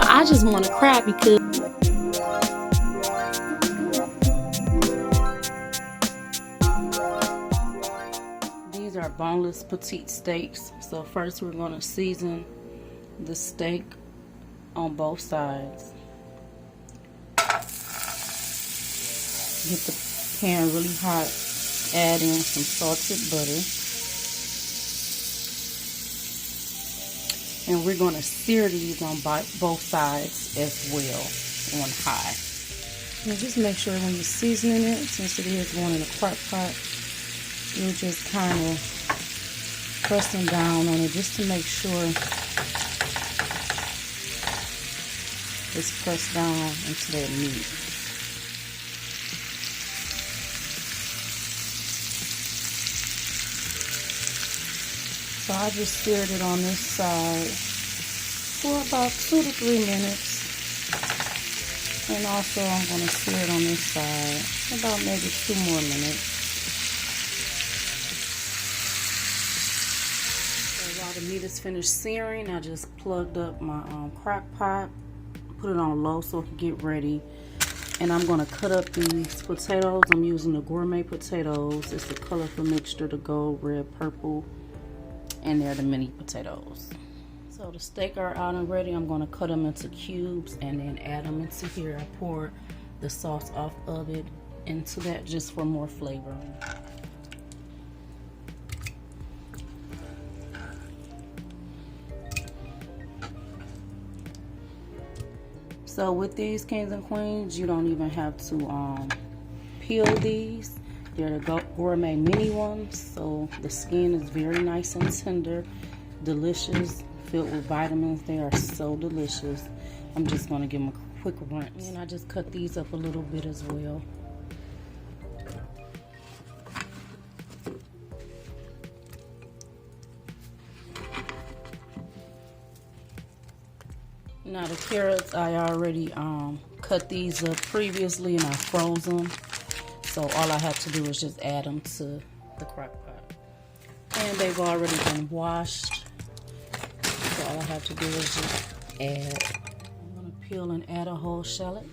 I just want to cry because these are boneless petite steaks. So first we're going to season the steak on both sides. Get the pan really hot. Add in some salted butter. And we're going to sear these on both sides as well on high. And just make sure when you're seasoning it, since it is going in a crock pot, you're just kind of pressing down on it just to make sure it's pressed down into that meat. So I just seared it on this side for about 2 to 3 minutes. And also I'm going to sear it on this side about maybe 2 more minutes. So while the meat is finished searing, I just plugged up my crock pot, put it on low so it can get ready. And I'm going to cut up these potatoes. I'm using the gourmet potatoes. It's a colorful mixture, the gold, red, purple. And they're the mini potatoes. So the steak are out and ready. I'm going to cut them into cubes and then add them into here. I pour the sauce off of it into that just for more flavor. So with these kings and queens, you don't even have to peel these. They're the gourmet mini ones, so the skin is very nice and tender, delicious, filled with vitamins. They are so delicious. I'm just going to give them a quick rinse. And I just cut these up a little bit as well. Now the carrots, I already cut these up previously and I froze them. So all I have to do is just add them to the crock pot. And they've already been washed. So all I have to do is just add. I'm going to peel and add a whole shallot.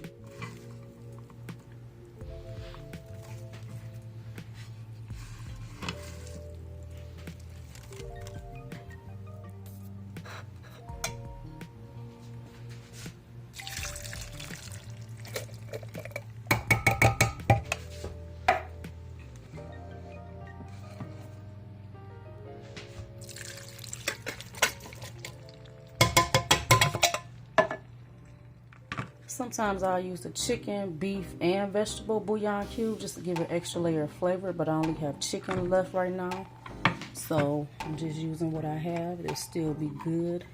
Sometimes I'll use the chicken, beef, and vegetable bouillon cube just to give an extra layer of flavor, but I only have chicken left right now. So I'm just using what I have. It'll still be good.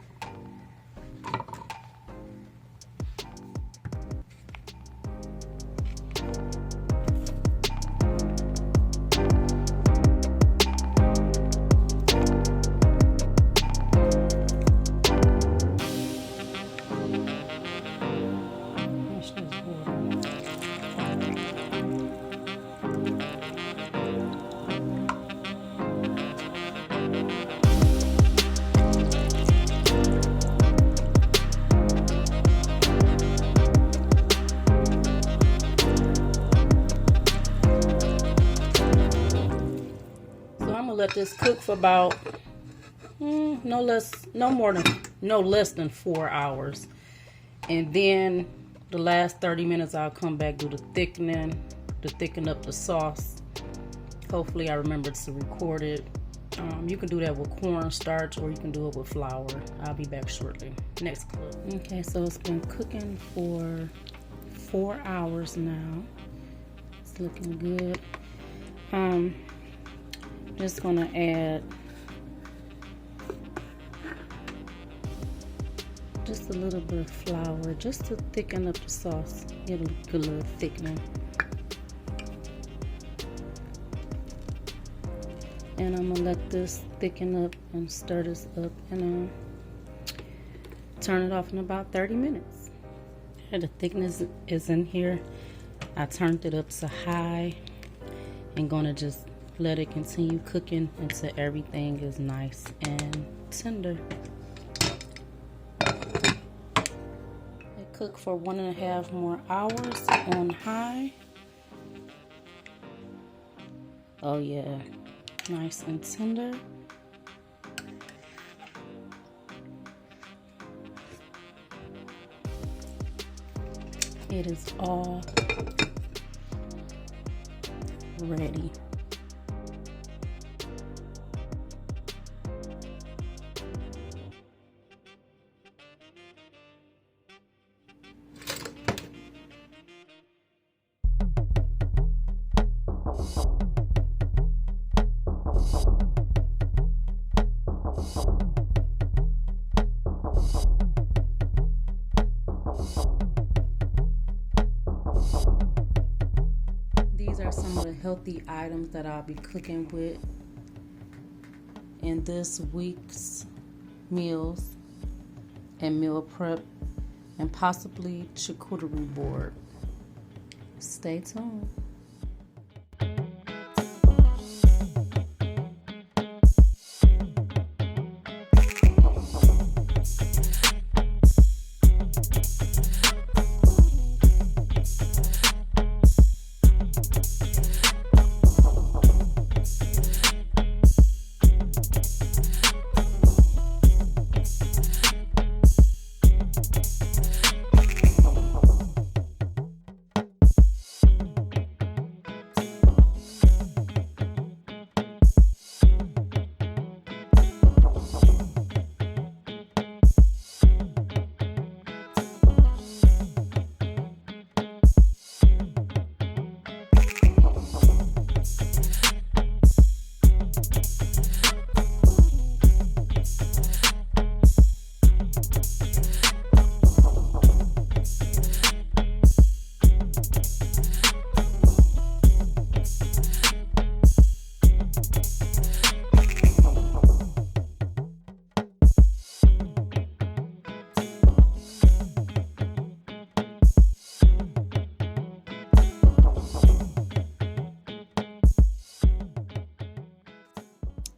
Let this cook for about no less than 4 hours, and then the last 30 minutes I'll come back, do the thickening to thicken up the sauce. Hopefully I remember to record it. You can do that with cornstarch or you can do it with flour. I'll be back shortly. Next clip. Okay, so it's been cooking for 4 hours now. It's looking good. Just gonna add just a little bit of flour just to thicken up the sauce, get a good little thickening. And I'm gonna let this thicken up and stir this up and turn it off in about 30 minutes. And the thickness is in here. I turned it up to high and gonna just let it continue cooking until everything is nice and tender. Cook for 1.5 more hours on high. Oh yeah, nice and tender. It is all ready. These are some of the healthy items that I'll be cooking with in this week's meals and meal prep and possibly charcuterie board. Stay tuned.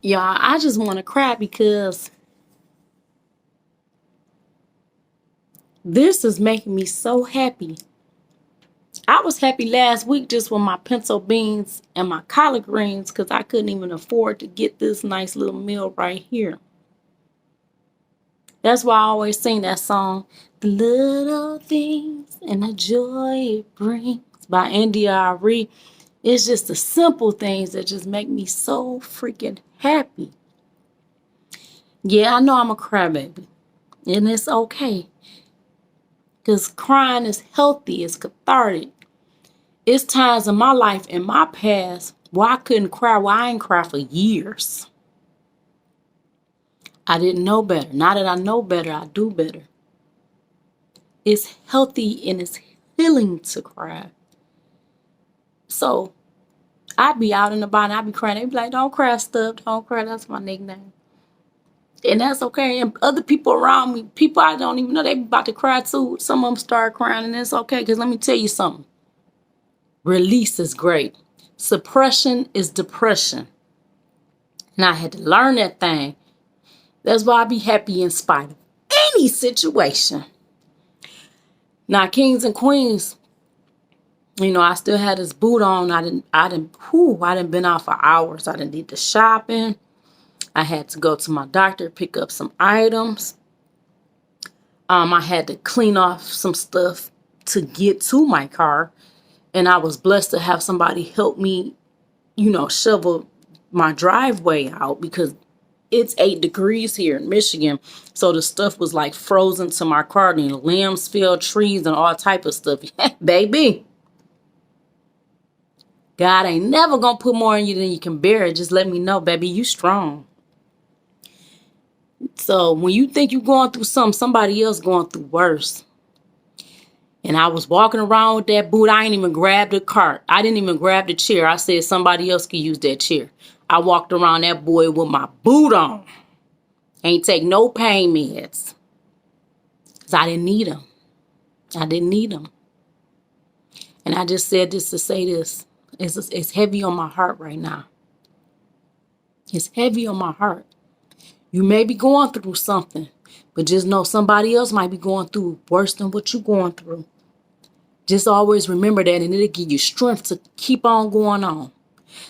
Y'all, I just want to cry because this is making me so happy. I was happy last week just with my pinto beans and my collard greens because I couldn't even afford to get this nice little meal right here. That's why I always sing that song, The Little Things and the Joy It Brings by N.D.R.E. It's just the simple things that just make me so freaking happy. Yeah, I know I'm a crybaby, and it's okay. Because crying is healthy, it's cathartic. It's times in my life, in my past, where I couldn't cry, where I ain't cried for years. I didn't know better. Now that I know better, I do better. It's healthy and it's healing to cry. So, I'd be out and about and I'd be crying. They'd be like, don't cry, stuff. Don't cry. That's my nickname. And that's okay. And other people around me, people I don't even know, they be about to cry too. Some of them start crying and it's okay. Because let me tell you something. Release is great. Suppression is depression. And I had to learn that thing. That's why I be happy in spite of any situation. Now, kings and queens, you know, I still had this boot on. I didn't been out for hours. I didn't need the shopping. I had to go to my doctor, pick up some items. I had to clean off some stuff to get to my car. And I was blessed to have somebody help me, you know, shovel my driveway out because it's 8 degrees here in Michigan. So the stuff was like frozen to my car. And limbs fell, trees, and all type of stuff. Baby. God ain't never gonna put more in you than you can bear. Just let me know, baby, you strong. So when you think you're going through something, somebody else going through worse. And I was walking around with that boot. I ain't even grabbed the cart. I didn't even grab the chair. I said somebody else could use that chair. I walked around that boy with my boot on. Ain't take no pain meds. Because I didn't need them. I didn't need them. And I just said this to say this. It's heavy on my heart right now. It's heavy on my heart. You may be going through something, But just know somebody else might be going through worse than what you're going through. Just always remember that, and it'll give you strength to keep on going on.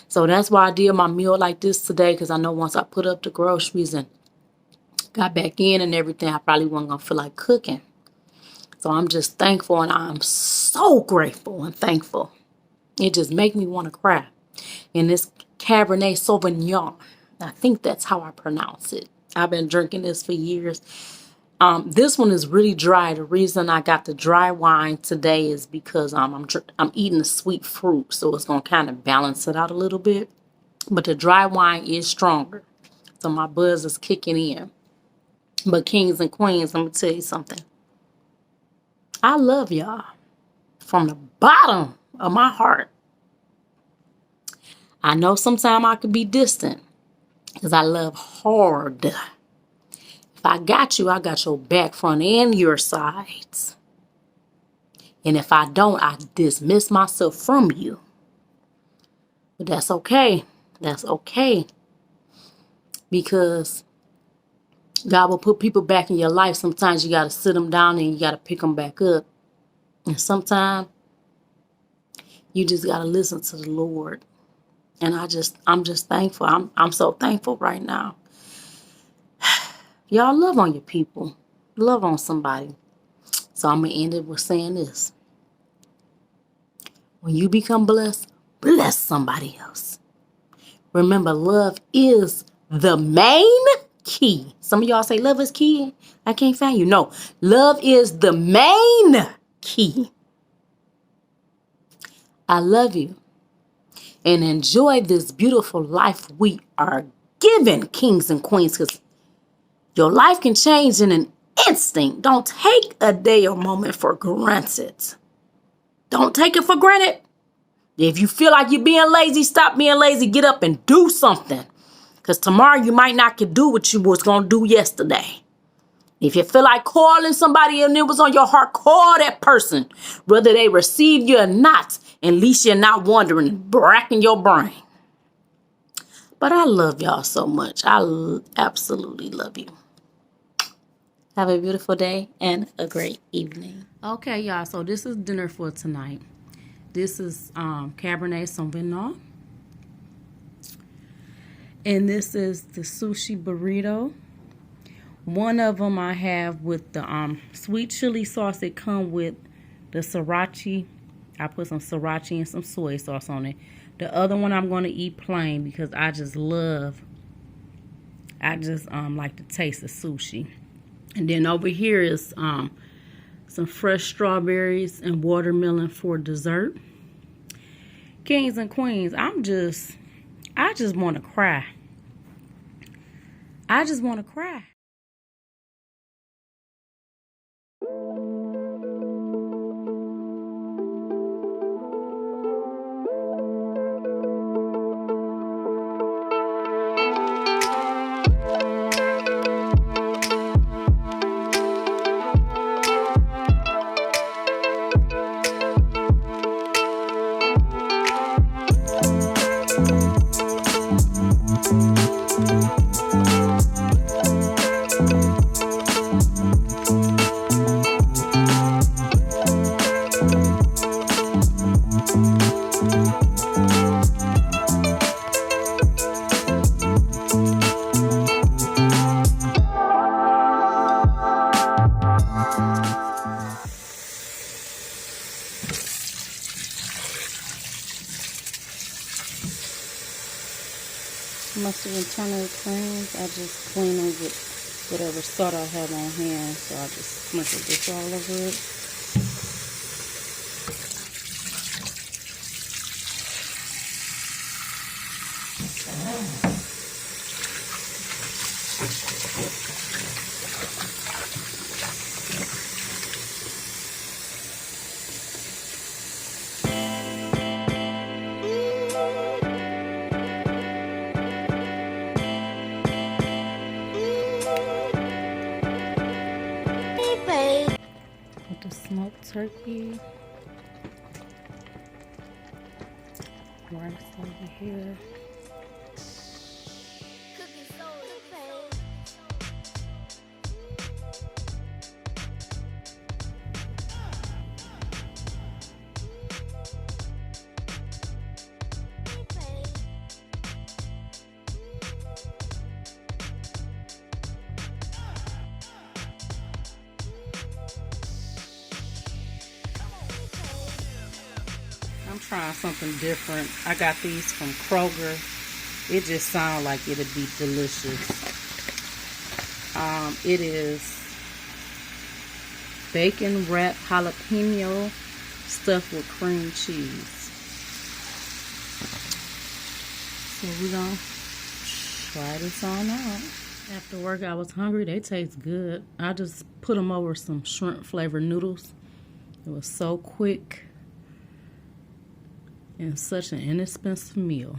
So that's why I did my meal like this today, because I know once I put up the groceries and got back in and everything, I probably wasn't going to feel like cooking. So I'm just thankful, and I'm so grateful and thankful. It just makes me want to cry. And this Cabernet Sauvignon, I think that's how I pronounce it. I've been drinking this for years. This one is really dry. The reason I got the dry wine today is because I'm eating the sweet fruit, so it's going to kind of balance it out a little bit. But the dry wine is stronger, so my buzz is kicking in. But kings and queens, let me tell you something. I love y'all from the bottom of my heart. I know sometimes I could be distant because I love hard. If I got you, I got your back, front, and your sides. And if I don't, I dismiss myself from you. But that's okay. That's okay. Because God will put people back in your life. Sometimes you got to sit them down and you got to pick them back up. And sometimes you just got to listen to the Lord. And I'm just thankful. I'm so thankful right now. Y'all love on your people. Love on somebody. So I'm going to end it with saying this. When you become blessed, bless somebody else. Remember, love is the main key. Some of y'all say love is key. I can't find you. No, love is the main key. I love you. And enjoy this beautiful life we are given, kings and queens, because your life can change in an instant. Don't take a day or moment for granted. Don't take it for granted. If you feel like you're being lazy, stop being lazy. Get up and do something. Because tomorrow you might not can do what you was going to do yesterday. If you feel like calling somebody and it was on your heart, call that person. Whether they receive you or not. At least you're not wondering, racking your brain. But I love y'all so much. I absolutely love you. Have a beautiful day and a great evening. Okay, y'all. So this is dinner for tonight. This is Cabernet Sauvignon. And this is the sushi burrito. One of them I have with the sweet chili sauce. It come with the sriracha. I put some sriracha and some soy sauce on it. The other one I'm going to eat plain because I just like the taste of sushi. And then over here is some fresh strawberries and watermelon for dessert. Kings and queens, I just want to cry. I just want to cry. Mustard and turnip creams, I just clean them with whatever salt I have on hand. So I just sprinkle this all over it. With the smoked turkey. Rice over here. trying something different. I got these from Kroger. It just sounds like it'd be delicious. It is bacon wrapped jalapeno stuffed with cream cheese. So we're gonna try this on out. After work, I was hungry. They taste good. I just put them over some shrimp flavored noodles. It was so quick and such an inexpensive meal.